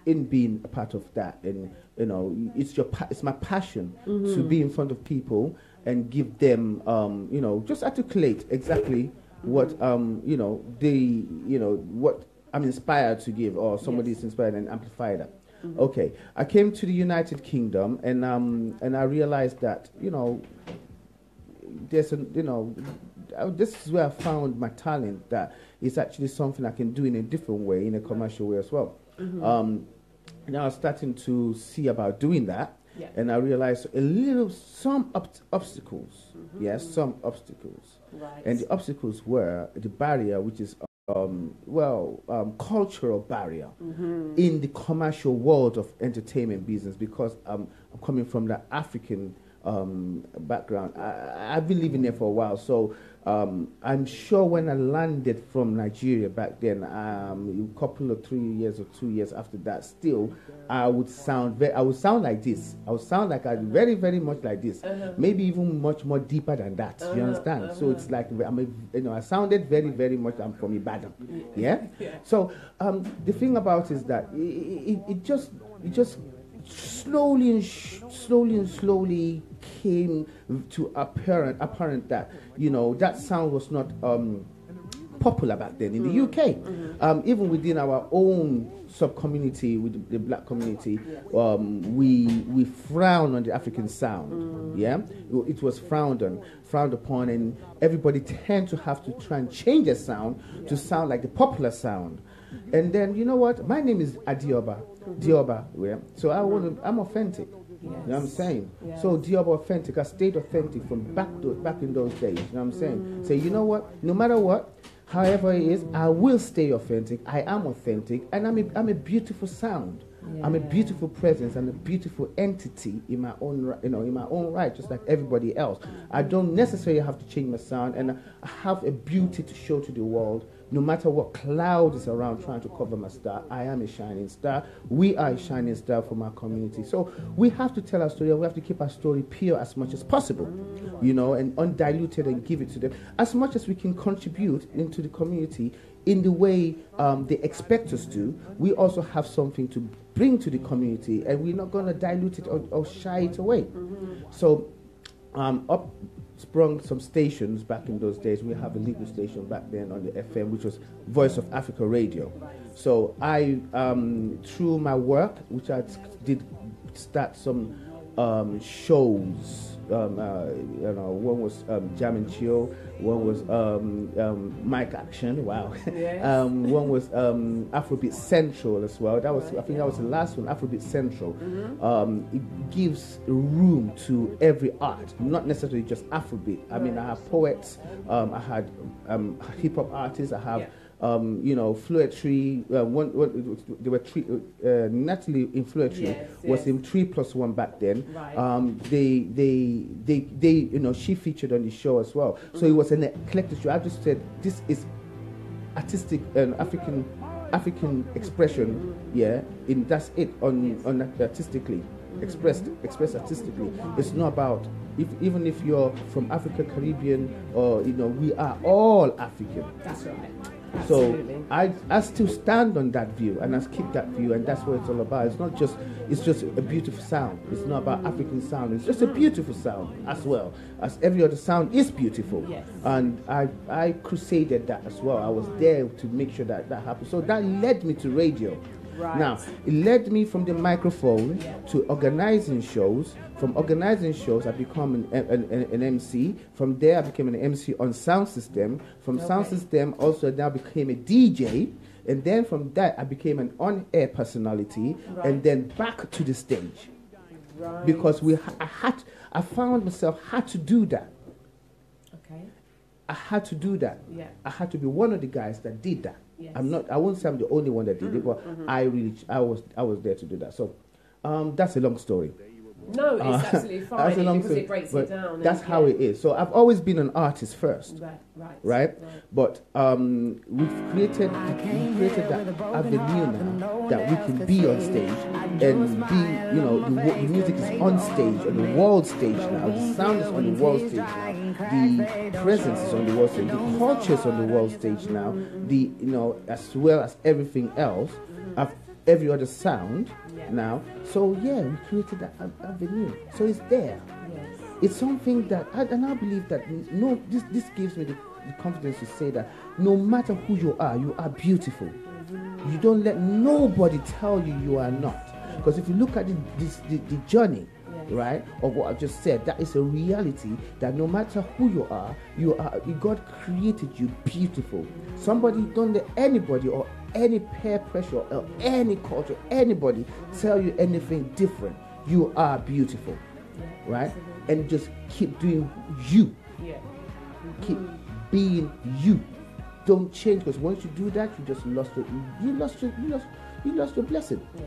in being a part of that, and it's my passion to be in front of people and give them just articulate exactly what what I'm inspired to give, or somebody is inspired, and amplify that. Okay, I came to the United Kingdom, and I realized that there's this is where I found my talent, that it's actually something I can do in a different way, in a commercial way as well. Now I was starting to see about doing that, and I realized some obstacles. Yes, some obstacles. Right. And the obstacles were the barrier, which is cultural barrier in the commercial world of entertainment business, because I'm coming from the African background. I've been living there for a while, so I'm sure when I landed from Nigeria back then, a couple of 3 years or 2 years after that, still I would sound like this. I would sound like very, very much like this. Maybe even much more deeper than that. You understand? So it's like I sounded very, very much. I'm from Ibadan. Yeah. So the thing about it is that it just slowly and slowly came to apparent that that sound was not popular back then in the UK. Even within our own sub-community, with the black community, we frown on the African sound. It was frowned upon, and everybody tend to have to try and change their sound to sound like the popular sound. And then, you know what? My name is Deoba. So I'm authentic. You know what I'm saying? Yes. So Deoba authentic. I stayed authentic from back in those days. You know what I'm saying? Say, you know what? No matter what, however it is, I will stay authentic. I am authentic, and I'm a beautiful sound. I'm a beautiful presence and a beautiful entity in my own, in my own right, just like everybody else. I don't necessarily have to change my sound, and I have a beauty to show to the world. No matter what cloud is around trying to cover my star, I am a shining star. We are a shining star for my community. So we have to tell our story, and we have to keep our story pure as much as possible, and undiluted, and give it to them as much as we can contribute into the community in the way they expect us to. We also have something to bring to the community, and we're not going to dilute it or shy it away. So up sprung some stations back in those days. We have a legal station back then on the FM, which was Voice of Africa Radio. So I, through my work, which I did start some shows. One was Jam and Chill, one was Mic Action. Wow. Yes. One was Afrobeat Central as well. I think that was the last one, Afrobeat Central. It gives room to every art, not necessarily just Afrobeat. I mean, I have poets. I had hip hop artists. I have. Fluentry. There were three. Natalie in Fluentry was in 3+1 back then. Right. She featured on the show as well. So it was an eclectic show. I just said this is artistic and African expression. That's it on artistically expressed artistically. It's not about even if you're from Africa, Caribbean, or we are all African. That's right. Absolutely. So I still stand on that view, and I keep that view, and that's what it's all about. It's just a beautiful sound. It's not about African sound. It's just a beautiful sound as well as every other sound is beautiful. Yes. And I crusaded that as well. I was there to make sure that happened. So that led me to radio. Right. Now, it led me from the microphone to organizing shows. From organizing shows, I become an MC. From there, I became an MC on sound system. From sound system, also now became a DJ. And then from that, I became an on-air personality. Right. And then back to the stage. Right. Because I found myself had to do that. Okay. I had to do that. Yeah. I had to be one of the guys that did that. Yes. I won't say I'm the only one that did it, but I was there to do that. So that's a long story. No, it's absolutely fine because it breaks it down. That's how it is. So I've always been an artist first. Right? But we've created that avenue now that we can be on stage and be, the music is on stage, on the world stage now. The sound is on the world stage now. The presence is on the world stage. The culture is on the world stage now. As well as everything else. I've every other sound now. So yeah, we created that avenue. So it's there. Yes. It's something that, and I believe that this gives me the confidence to say that no matter who you are beautiful. You don't let nobody tell you are not. Because if you look at the journey, right, of what I just said, that is a reality that no matter who you are, God created you beautiful. Somebody, don't let anybody or any peer pressure or any culture, anybody tell you anything different. You are beautiful, right? And just keep doing you. Keep being you. Don't change, because once you do that, you just lost your blessing. Yeah,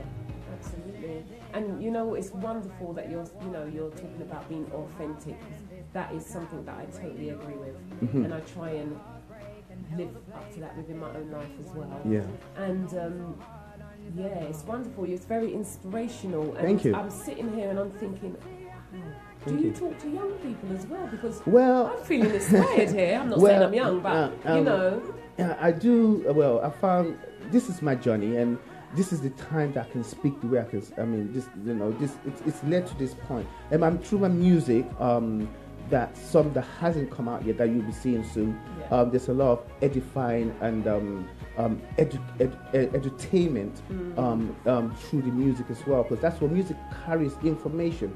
absolutely. And it's wonderful that you're talking about being authentic. That is something that I totally agree with, and I try and live up to that within my own life as well. Yeah. And it's wonderful. It's very inspirational. And Thank you. I'm sitting here and I'm thinking, do you talk to young people as well? Because I'm feeling inspired here. I'm not saying I'm young, but Yeah, I do. Well, I found this is my journey, and this is the time that I can speak the way I can. I mean, it's led to this point, and I'm through my music. That hasn't come out yet that you'll be seeing soon. Yeah. There's a lot of edifying and edutainment through the music as well, because that's what music carries information,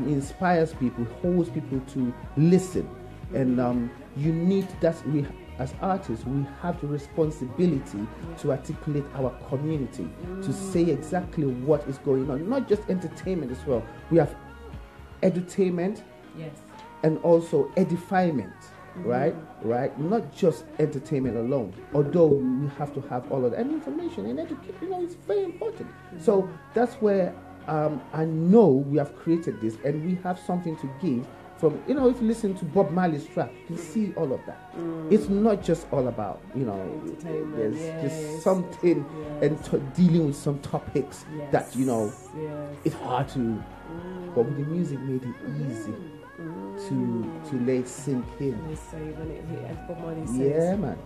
inspires people, holds people to listen, and you need we as artists we have the responsibility to articulate our community, to say exactly what is going on, not just entertainment as well. We have edutainment. Yes. And also edifyment, right? Not just entertainment alone. Although we have to have all of that, and information and education, it's very important. So that's where I know we have created this, and we have something to give. From if you listen to Bob Marley's track, you can see all of that. It's not just all about there's just something and dealing with some topics that it's hard to. But with the music, made it easy. To let it sink in. They say when it hit, as Bob Marley says, yeah, man.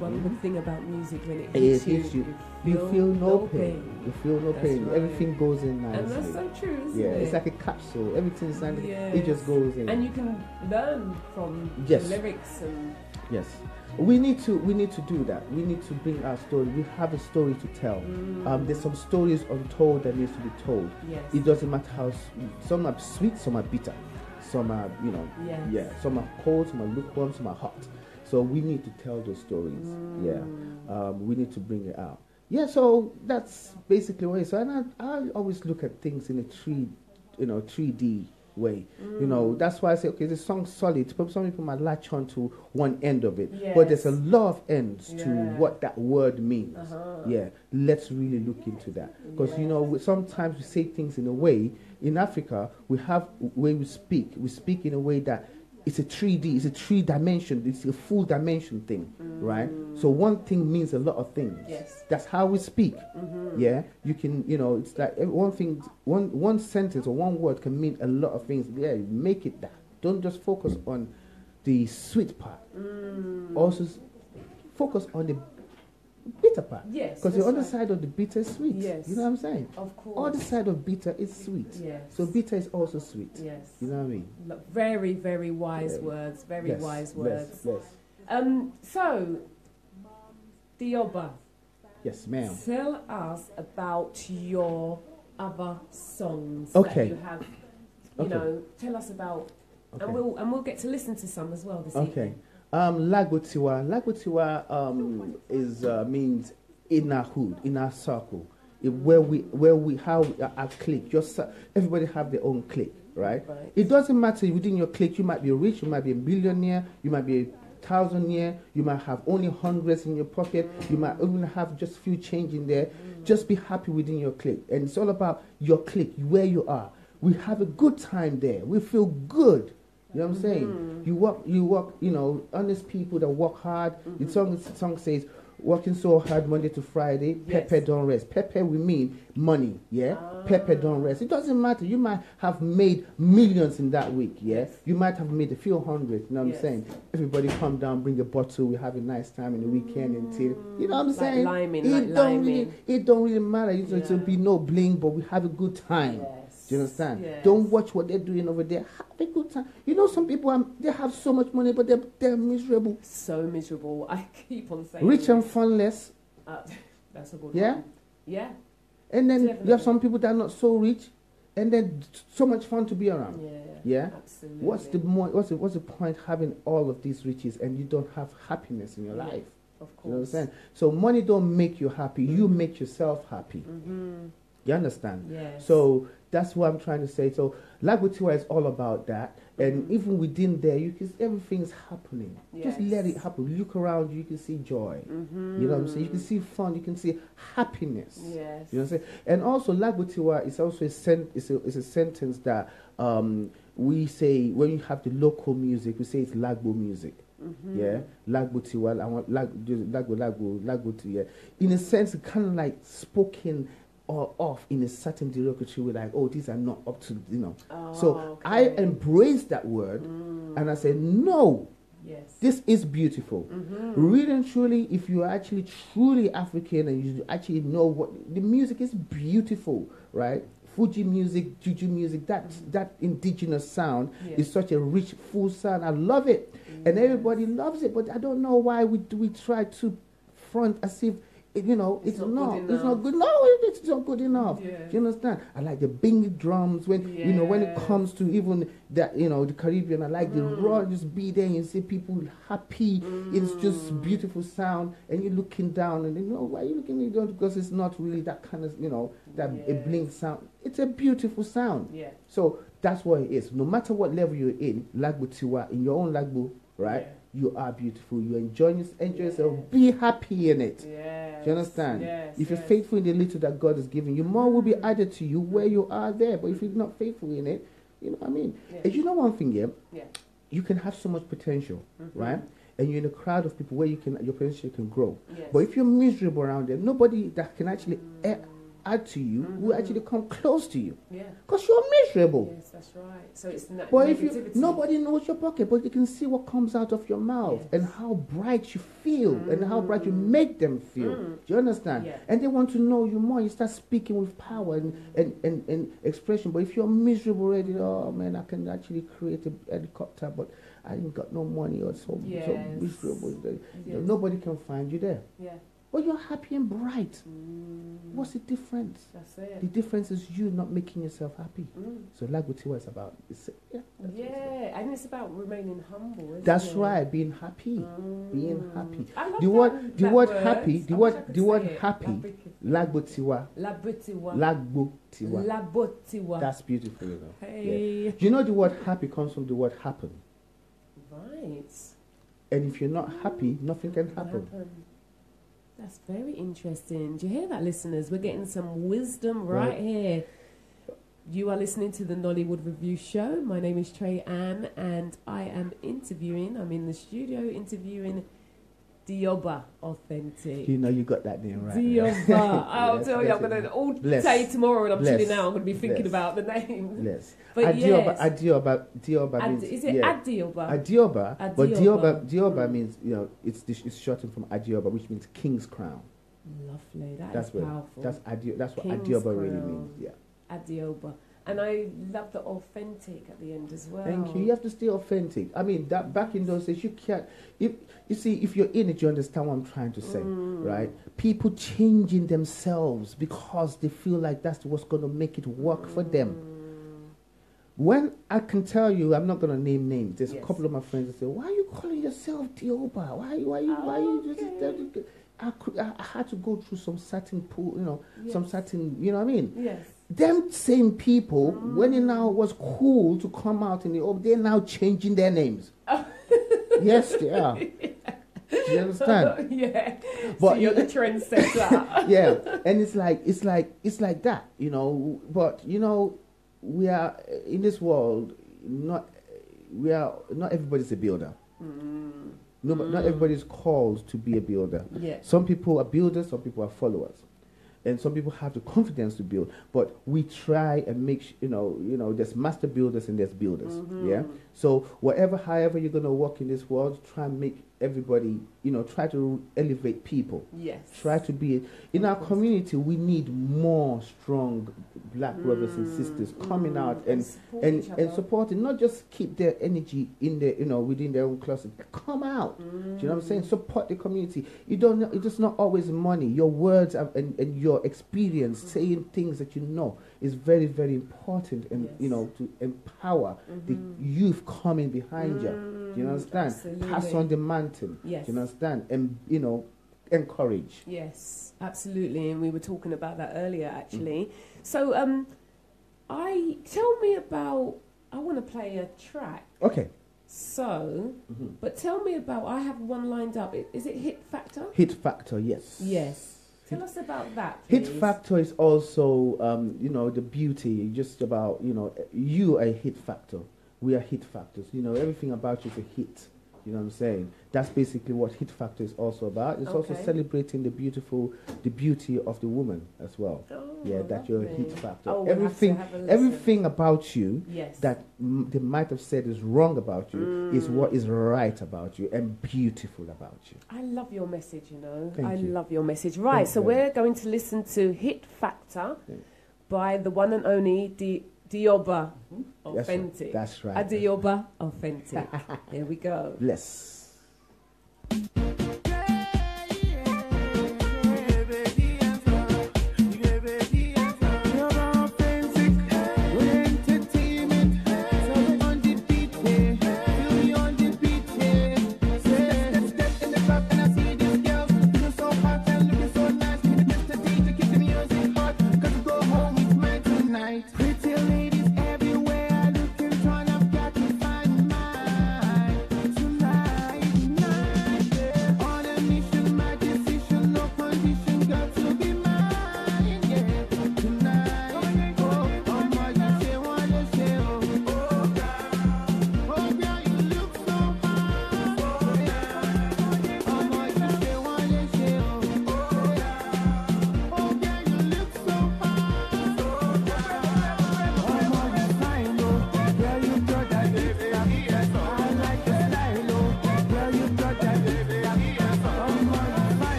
One good thing about music, when it hits you feel no pain. You feel no pain. Right. Everything goes in nicely. And that's so true, isn't it? It's like a capsule. Everything is like it just goes in. And you can learn from the lyrics and. Yes. We need to do that. We need to bring our story. We have a story to tell. There's some stories untold that needs to be told. Yes. It doesn't matter how some are sweet, some are bitter. Some are, some are cold, some are lukewarm, some are hot. So we need to tell those stories. We need to bring it out. Yeah, so that's basically what it is. So, and I always look at things in a 3D way. That's why I say, okay, the song's solid. Some people might latch on to one end of it, but there's a lot of ends to what that word means. Let's really look into that, because sometimes we say things in a way. In Africa, we have way we speak. We speak in a way that it's a 3D, it's a 3-dimension, it's a full dimension thing, right? So one thing means a lot of things. Yes. That's how we speak. Yeah, you can, it's like one sentence or one word can mean a lot of things. Yeah, make it that. Don't just focus on the sweet part. Also focus on the bitter part. Yes. Because the other side of the bitter is sweet. Yes. You know what I'm saying? Of course. Other side of bitter is sweet. Yes. So bitter is also sweet. Yes. You know what I mean? Very, very wise words. Very wise words. So, Deoba. Yes, ma'am. Tell us about your other songs that you have. Tell us about, and we'll get to listen to some as well this evening. Lagotiwa is means in our hood, in our circle, where we how our clique. Everybody have their own clique, right? It doesn't matter within your clique. You might be rich, you might be a billionaire, you might be 1,000-year, you might have only hundreds in your pocket, you might even have just few change in there. Just be happy within your clique, and it's all about your clique, where you are. We have a good time there. We feel good. You know what I'm saying? You work, honest people that work hard. The song says, working so hard Monday to Friday, Pepe don't rest. Pepe, we mean money, yeah? Pepe don't rest. It doesn't matter. You might have made millions in that week, yeah? Yes. You might have made a few hundred, you know what I'm Yes. saying? Everybody come down, bring a bottle, we have a nice time in the weekend until, you know what I'm Like saying? liming, it like don't liming. really, it don't really matter. It'll Yeah. be no bling, but we have a good time. Yes. Do you understand? Yes. Don't watch what they're doing over there. Have a good time. You know, some people, they have so much money, but they're miserable. So miserable. I keep on saying Rich and this. funless. That's a good Yeah? one. Yeah. And then you Definitely. have some people that are not so rich, and then so much fun to be around. Yeah. Yeah? Absolutely. What's the point having all of these riches and you don't have happiness in your Yeah. life? Of course. You know what I'm saying? So money don't make you happy. You make yourself happy. Mm-hmm. You understand? Yes. So that's what I'm trying to say. So Lagutiwa is all about that. And even within there, you can everything's happening. Just let it happen. Look around you, you can see joy. You know what I'm saying? You can see fun. You can see happiness. Yes. You know what I'm saying? And also Lagutiwa is also it's a sentence that we say when you have the local music, we say it's Lagbo music. Yeah, Lagbotiwa, I want Lagbo, yeah. In a sense, it's kind of like spoken or off in a certain derogatory way, like, oh, these are not up to, you know. So okay. I embrace that word and I say, no, Yes. this is beautiful. Really and truly, if you're actually truly African and you actually know what the music is beautiful, right? Fuji music, Juju music, that indigenous sound is such a rich, full sound. I love it. And everybody loves it, but I don't know why we try to front as if it's not good. No, it's not good enough. Yeah. Do you understand? I like the bing drums when when it comes to even that the Caribbean. I like the raw. Just be there and you see people happy. It's just beautiful sound, and you're looking down and why are you looking at me? Because it's not really that kind of that a bling sound. It's a beautiful sound. Yeah. So that's what it is. No matter what level you're in, Lagbo Tiwa, in your own Lagbo, right? Yeah. You are beautiful. You enjoy yourself. Be happy in it. Yes. Do you understand? Yes. If you're faithful in the little that God has given you, more will be added to you where you are there. But if you're not faithful in it, you know what I mean? Yeah. And you know one thing, yeah? Yeah. You can have so much potential, right? And you're in a crowd of people where your potential can grow. Yes. But if you're miserable around there, nobody that can actually add to you will actually come close to you. Yeah. Because you're miserable. Yes, that's right. So it's not But if negativity. nobody knows your pocket, but you can see what comes out of your mouth and how bright you feel and how bright you make them feel. Do you understand? Yeah. And they want to know you more. You start speaking with power and expression. But if you're miserable already, oh man, I can actually create a helicopter, but I ain't got no money or so miserable. Nobody can find you there. Yeah. But you're happy and bright. What's the difference? That's it. The difference is you not making yourself happy. So Lagutiwa is about, that's what it's about. And it's about remaining humble, isn't That's it? right, being happy. Being happy. I love The word happy, the word happy, Lagbotiwa. Labotiwa. Lagbotiwa. Labotiwa. That's beautiful, you know. Hey. Yeah. Do you know the word happy comes from the word happen? Right. And if you're not happy, nothing can happen. That's very interesting. Do you hear that, listeners? We're getting some wisdom right here. You are listening to the Nollywood Review Show. My name is Trey Ann, and I'm in the studio interviewing Deoba Authentic. You know you got that name right. Deoba. I'll tell you, I'm going to all day tomorrow when I'm chilling out, I'm going to be thinking Bless. about the name. Yes. But Adioba means... Is it Adioba? Adioba. But Deoba means, it's shortened from Adioba, which means king's crown. Lovely. That's Powerful. powerful. That's what King's Adioba really crown. means. Yeah. Adioba. And I love the authentic at the end as well. Thank you. You have to stay authentic. I mean, that back in those days, you can't... If you're in it, you understand what I'm trying to say, right? People changing themselves because they feel like that's what's going to make it work for them. When I can tell you, I'm not going to name names. There's a couple of my friends that say, "Why are you calling yourself Deoba? Why you just?" I had to go through some certain some certain, you know what I mean? Yes. Them same people, when it now was cool to come out in the open, they're now changing their names. Yes, they are. Do you understand? Yeah. But so you're the trendsetter. Yeah, and it's like that, But we are in this world. Not everybody's a builder. No, but not everybody is called to be a builder. Yeah. Some people are builders, some people are followers. And some people have the confidence to build, but we try and make there's master builders and there's builders. Yeah. So however you're gonna walk in this world, try and make everybody, try to elevate people. Yes. Try to be in our community. We need more strong black brothers and sisters coming out and supporting. Not just keep their energy in their within their own closet. Come out. Do you know what I'm saying? Support the community. It's just not always money. Your words and your experience, saying things that is very, very important, and to empower the youth coming behind you. Do you understand? Absolutely. Pass on the mantle. Yes. Do you understand? And encourage. Yes, absolutely. And we were talking about that earlier, actually. So, I want to play a track. Okay. So, but tell me about. I have one lined up. Is it Hit Factor? Hit Factor, yes. Yes. Tell us about that, please. Hit Factor is also, the beauty, just about, you are a hit factor. We are hit factors. Everything about you is a hit. You know what I'm saying? That's basically what Hit Factor is also about. It's also celebrating the beauty of the woman as well. Oh, yeah, that you're a hit factor. Oh, everything about you yes. that they might have said is wrong about you is what is right about you and beautiful about you. I love your message, Thank you. love your message. Right, so we're going to listen to Hit Factor by the one and only Deoba. Authentic. That's right. Deoba Authentic. Here we go. Bless.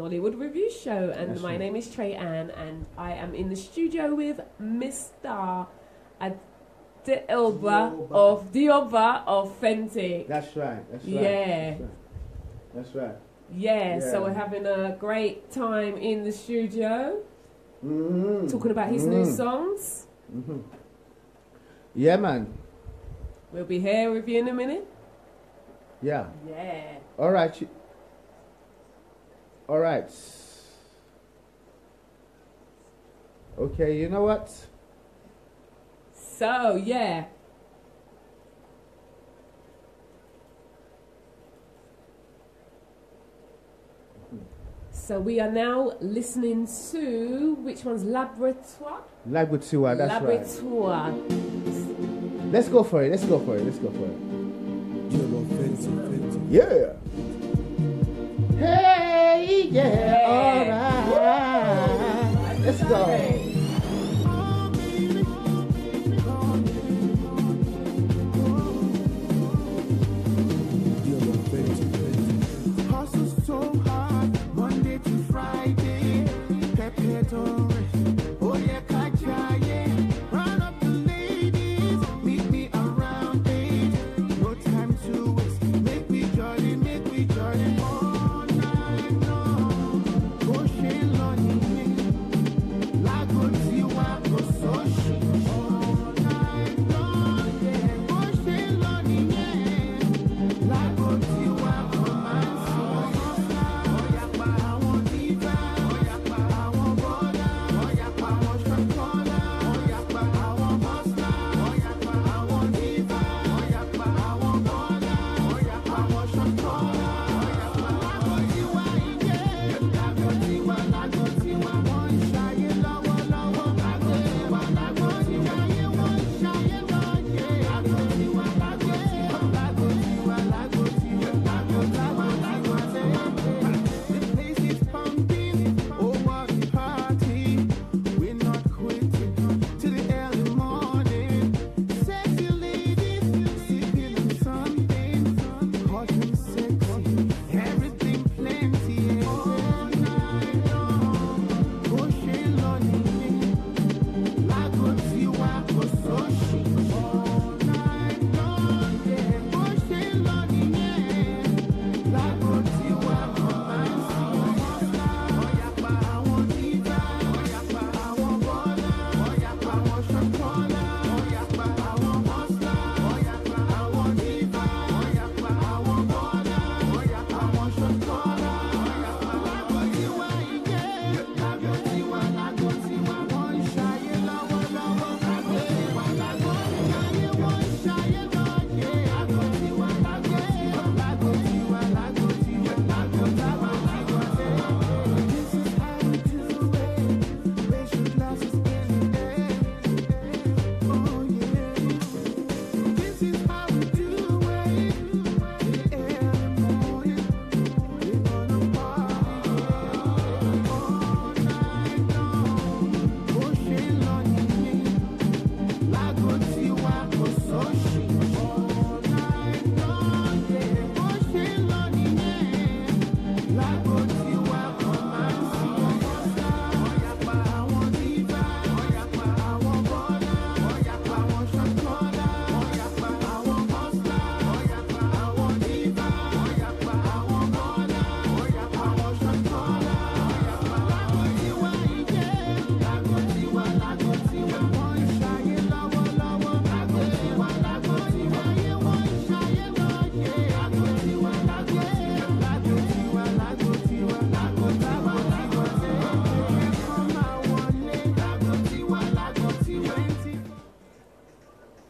Nollywood Review Show, and That's my right. name is Trey Ann, and I am in the studio with Mr. Deoba Authentic. That's right. That's right. Yeah. That's right. Yeah, Yeah. so we're having a great time in the studio, Mm-hmm. talking about his new songs. Mm-hmm. Yeah, man. We'll be here with you in a minute. Yeah. Yeah. All right. All right. Okay, you know what? So, yeah. So we are now listening to, which one's Laboratoire? Laboratoire, that's right. Laboratoire. Let's go for it. Let's go for it. Let's go for it. Yeah. Hey, yeah. All right. Let's go.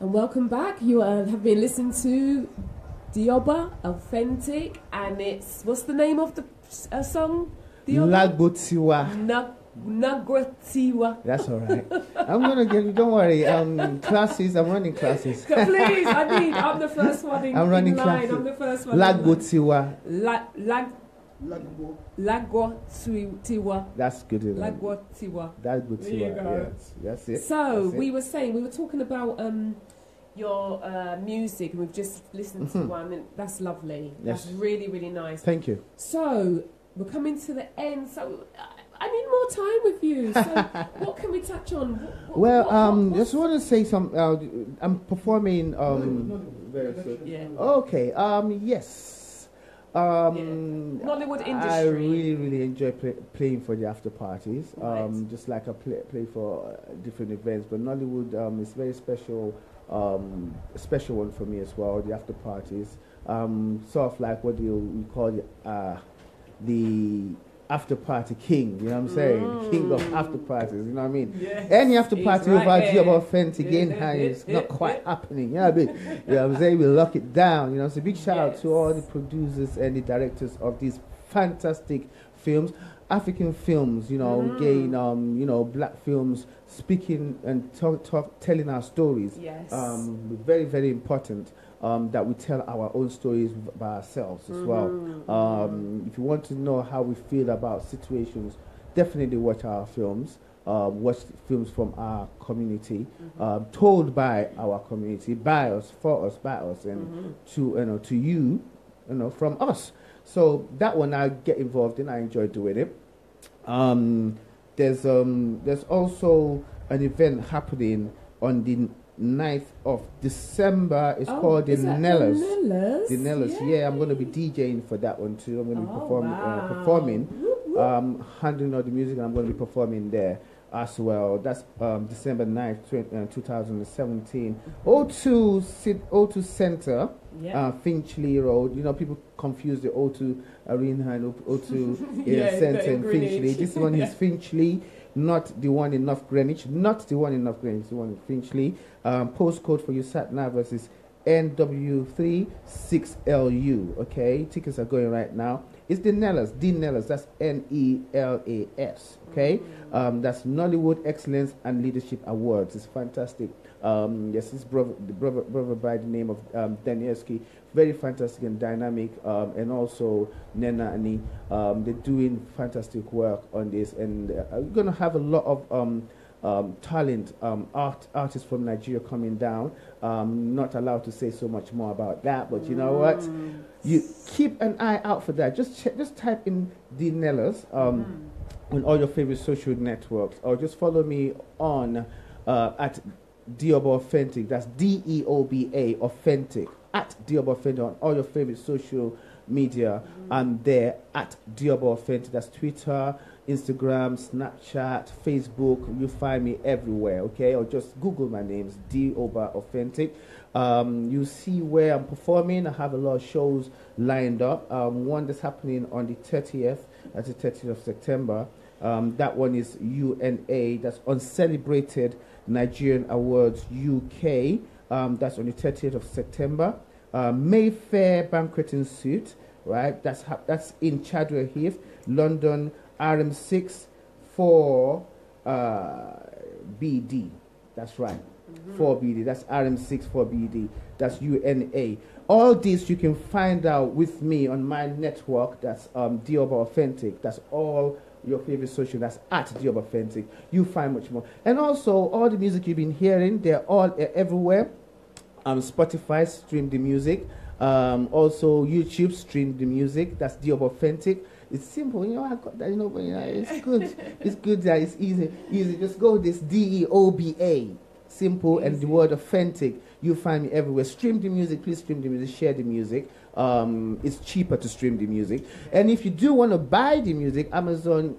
Welcome back. You have been listening to Deoba Authentic, and it's, what's the name of the song? Laboratoire. Nagratiwa. That's all right. I'm gonna get. Don't worry. Classes. I'm running classes. Please, I'm the first one in, I'm running line. classes. I'm the first one. Laboratoire. Lagotiwa. That's good enough. Lagotiwa. That's good. There you go. Yes, that's it. So that's we were talking about your music, and we've just listened to one, and that's lovely. Yes. That's really, really nice. Thank you. So we're coming to the end, so I need more time with you. So what can we touch on? Just want to say some. I'm performing. Very soon. Yeah. Okay. Yes. Nollywood industry. I really enjoy playing for the after parties. Right. Just like I play for different events, but Nollywood is very special. Special one for me as well. The after parties. Sort of like what we call the after party king, you know what I'm saying? King of after parties, you know what I mean? Yes, Any after party without Deoba authentic in Yeah. hand is not quite happening, you know what I mean? You know what I'm saying? We lock it down, you know. So big shout out to all the producers and the directors of these fantastic films, African films, you know, again, you know, black films, speaking and telling our stories. Yes. Very important. That we tell our own stories by ourselves as well. If you want to know how we feel about situations, definitely watch our films. Watch films from our community, told by our community, by us, for us, by us, and to you, from us. So that one I get involved in. I enjoy doing it. There's also an event happening on the 9th of December. It's called the Nellas. The Nellas, yeah. I'm going to be DJing for that one too. I'm going to be performing, handling all the music, and I'm going to be performing there as well. That's December 9th, 2017. O2 Center, Finchley Road. You know, people confuse the O2 Arena and O2 Center in Finchley. This one is Finchley. Not the one in North Greenwich, the one in Finchley. Postcode for your sat nav is NW36LU. Okay, tickets are going right now. It's the Nellas, that's NELAS. Okay, that's Nollywood Excellence and Leadership Awards. It's fantastic. Yes, it's brother by the name of Danielski, very fantastic and dynamic, and also Nena Ani. They're doing fantastic work on this, and we're gonna have a lot of talent, artists from Nigeria coming down. Not allowed to say so much more about that, but you know what? You keep an eye out for that. Just type in the Nellas on all your favorite social networks, or just follow me on at Deoba Authentic. That's DEOBA Authentic, at Deoba Authentic on all your favorite social media. I'm there at Deoba Authentic. That's Twitter, Instagram, Snapchat, Facebook. You find me everywhere, okay? Or just Google my name, it's Deoba Authentic. You see where I'm performing. I have a lot of shows lined up. One that's happening on the 30th, that's the 30th of September. That one is UNA, that's Uncelebrated Nigerian Awards UK. That's on the 30th of September. Mayfair Banqueting Suite, right? That's in Chadwell Heath, London, RM6 4BD. That's right. 4BD. That's RM6 4BD. That's UNA. All this you can find out with me on my network. That's Deoba Authentic. That's all your favorite social. That's at Deoba Authentic. You find much more. And also all the music you've been hearing, they're all everywhere. Spotify, stream the music. Also YouTube, stream the music. That's Deoba Authentic. It's simple, you know. I got that, you know. But you know, it's good. It's good. That it's easy. Just go this DEOBA, simple, and the word authentic. You find me everywhere. Stream the music, please. Stream the music. Share the music. It's cheaper to stream the music. And if you do want to buy the music, Amazon,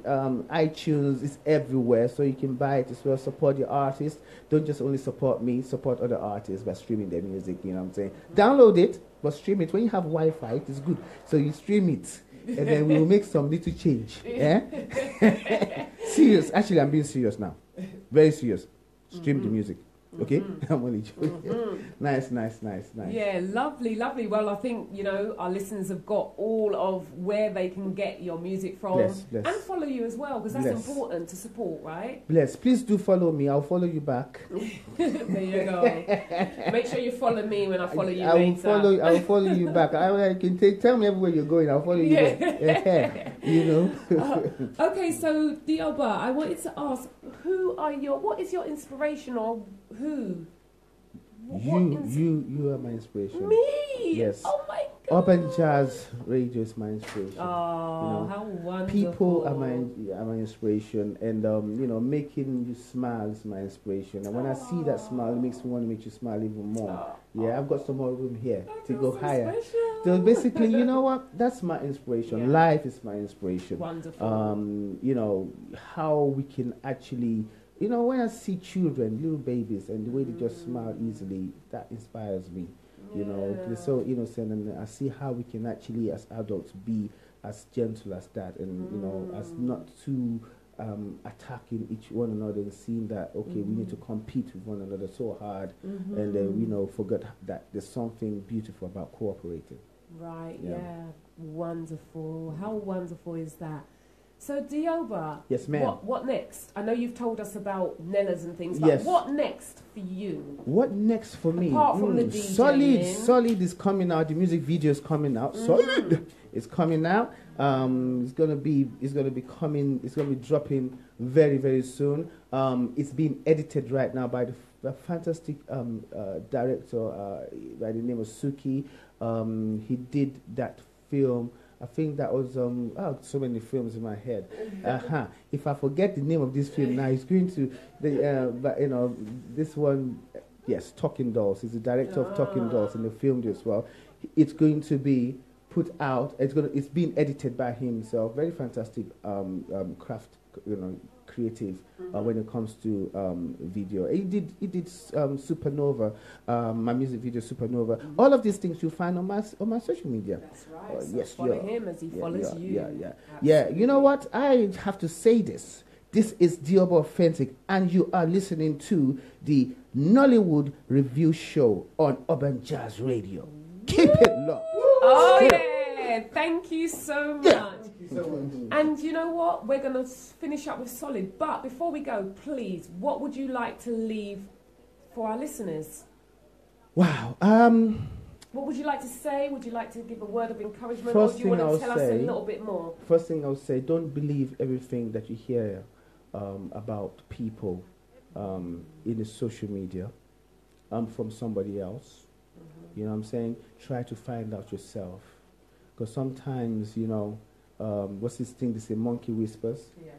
iTunes is everywhere, so you can buy it as well. Support your artists. Don't just only support me. Support other artists by streaming their music. You know what I'm saying? Download it, but stream it. When you have Wi-Fi, it is good. So you stream it. And then we will make some little change. Yeah? Serious. Actually, I'm being serious now. Very serious. Stream the music. Okay? I'm only joking. Nice. Yeah, lovely. Well, I think, you know, our listeners have got all of where they can get your music from. Bless. And follow you as well, because that's important to support, right? Bless. Please do follow me. I'll follow you back. There you go. Make sure you follow me when I follow you I later. will follow you back. I can tell me everywhere you're going. I'll follow you back. You know? Okay, so Deoba, I wanted to ask, what is your inspiration, or who? You are my inspiration. Me? Yes. Oh my Urbanjazz radio is my inspiration. Oh, how wonderful! People are my inspiration, and making you smile is my inspiration. And when I see that smile, it makes me want to make you smile even more. Yeah, I've got some more room here to go higher. Special. So basically, you know what? That's my inspiration. Yeah. Life is my inspiration. Wonderful. How we can actually. When I see children, little babies, and the way they just smile easily, that inspires me. They're so innocent, and I see how we can actually, as adults, be as gentle as that, and as not too attacking each one another, and seeing that we need to compete with one another so hard, and then forget that there's something beautiful about cooperating. Right. Yeah. Wonderful. How wonderful is that? So, Deoba, yes, ma'am. What next? I know you've told us about Nellas and things, but yes. What next for you? What next for me? Apart from the DJing. Solid is coming out. The music video is coming out. Solid is coming out. It's gonna be coming. It's gonna be dropping very, very soon. It's being edited right now by the fantastic director by the name of Suki. He did that film. I think that was so many films in my head. If I forget the name of this film now, it's going to this one. Yes, Talking Dolls. He's the director of Talking Dolls, and they filmed it as well. It's going to be put out. It's being edited by himself. Very fantastic craft. Creative when it comes to video. He did Supernova, my music video Supernova. All of these things you'll find on my social media. That's right. So yes, follow him as he follows you. Yeah. You know what? I have to say this. This is Deoba Authentic, and you are listening to the Nollywood Review Show on Urbanjazz Radio. Keep it locked. Oh yeah! Thank you so much. And you know what? We're going to finish up with Solid. But before we go, please, what would you like to leave for our listeners? Wow. What would you like to say? Would you like to give a word of encouragement? Or do you want to tell us a little bit more? First thing I would say, don't believe everything that you hear about people in the social media from somebody else. You know what I'm saying? Try to find out yourself. Because sometimes, what's this thing they say, monkey whispers? Yes.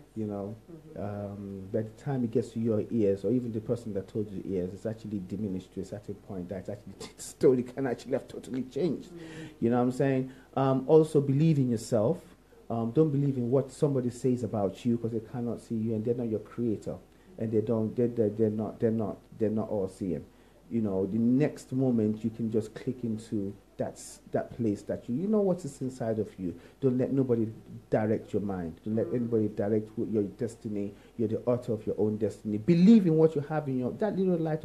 By the time it gets to your ears, or even the person that told you the ears, it's actually diminished to a certain point. That actually the story can actually have totally changed. You know what I'm saying? Also, believe in yourself. Don't believe in what somebody says about you, because they cannot see you, and they're not your creator, and they're not all seeing. The next moment you can just click into that place that you know what is inside of you. Don't let nobody direct your mind. Don't let anybody direct your destiny. You're the author of your own destiny. Believe in what you have in that little light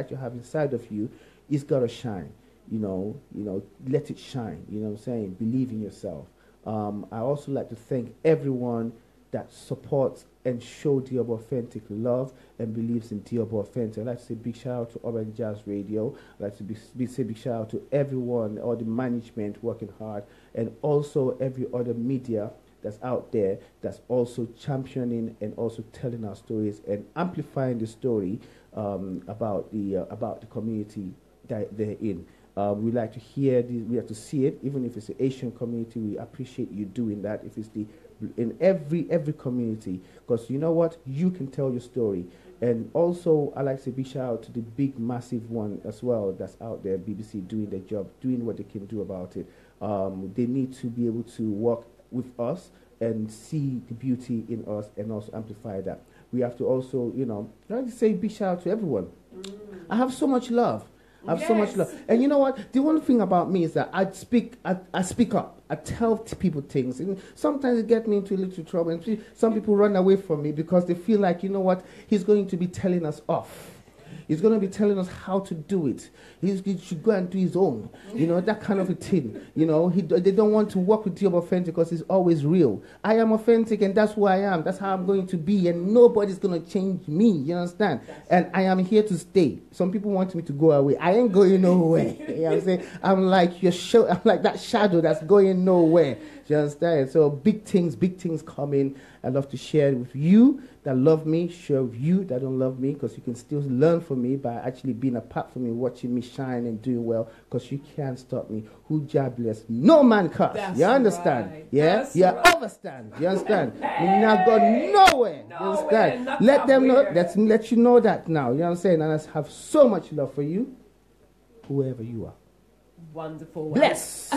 you have inside of you. It's gotta shine. Let it shine. You know what I'm saying? Believe in yourself. I also like to thank everyone that supports and show Deoba Authentic love and believes in Deoba Authentic. I'd like to say big shout out to Urbanjazz Radio. I'd like to say big shout out to everyone, all the management working hard, and also every other media that's out there that's also championing and also telling our stories and amplifying the story about the community that they're in. We like to hear this, we have to see it, even if it's the Asian community. We appreciate you doing that. If it's in every community, because you know what, you can tell your story. And also I like to say big shout out to the big massive one as well that's out there, BBC, doing their job, doing what they can do about it. They need to be able to work with us and see the beauty in us and also amplify that. We have to also, I like to say big shout out to everyone. I have so much love. I have so much love. And you know what? The one thing about me is that I speak up. I tell people things. And sometimes it gets me into a little trouble. And some people run away from me because they feel like, you know what? He's going to be telling us off. He's going to be telling us how to do it. He should go and do his own. That kind of a thing. They don't want to work with Deoba Authentic because he's always real. I am authentic, and that's who I am. That's how I'm going to be, and nobody's going to change me. You understand? And I am here to stay. Some people want me to go away. I ain't going nowhere. You know what I'm saying? I'm like that shadow that's going nowhere. You understand? So big things coming. I love to share it with you that love me, share with you that don't love me, because you can still learn from me by actually being apart from me, watching me shine and doing well, because you can't stop me. Who God bless, no man curse. That's You understand? right. Yeah? That's You right. understand? You understand? You're not going nowhere. You understand? Not Let them know, weird. let's let you know that now. You know what I'm saying? And I have so much love for you, whoever you are. Wonderful. Bless.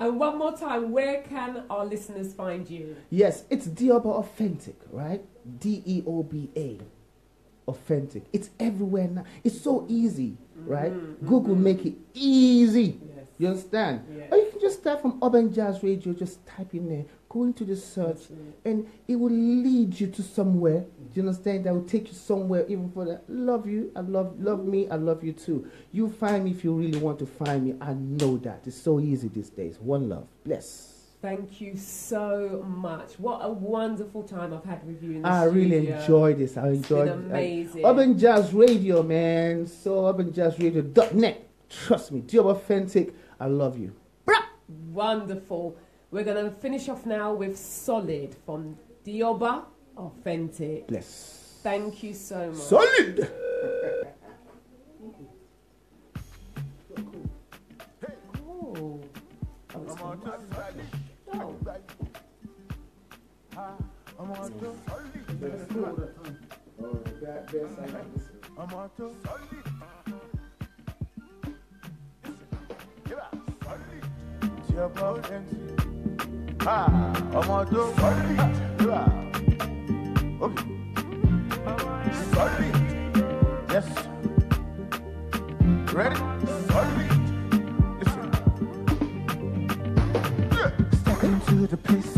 And one more time, where can our listeners find you? Yes, it's Deoba Authentic, right? Deoba. Authentic. It's everywhere now. It's so easy, right? Google make it easy. Yes. You understand? Yes. Or you can just start from Urbanjazz Radio, just type in there, go into the search, and it will lead you to somewhere. Do you understand? That will take you somewhere even further. Love you. I love me. I love you too. You find me if you really want to find me. I know that. It's so easy these days. One love. Bless. Thank you so much. What a wonderful time I've had with you in the I studio. really enjoyed this. I enjoyed It's been amazing. Urbanjazz Radio, man. So urbanjazzradio.net. Trust me. Deoba Authentic. I love you. Wonderful. We're going to finish off now with Solid from Deoba Authentic. Bless. Thank you so much. Solid. Oh. Yes. Ready? Listen. Step into the place.